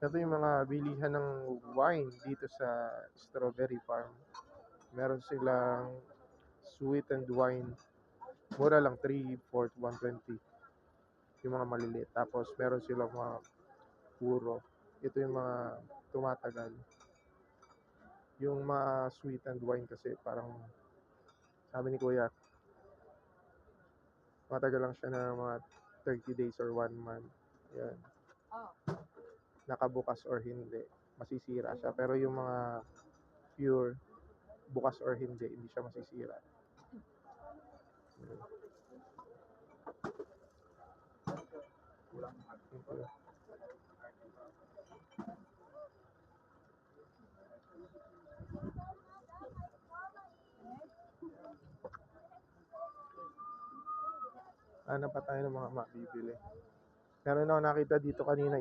Ito yung mga bilihan ng wine dito sa Strawberry Farm. Meron silang sweetened wine. Mura lang, 3 for 120. Yung mga maliliit. Tapos meron silang mga puro. Ito yung mga tumatagal. Yung mga sweetened wine kasi parang sabi ni Kuya, matagal lang siya na mga 30 days or 1 month. Yan. Nakabukas or hindi, masisira siya. Pero yung mga pure, bukas or hindi siya masisira. Yan. Okay. Ano pa tayo ng mga mabibili? Meron ako nakita dito kanina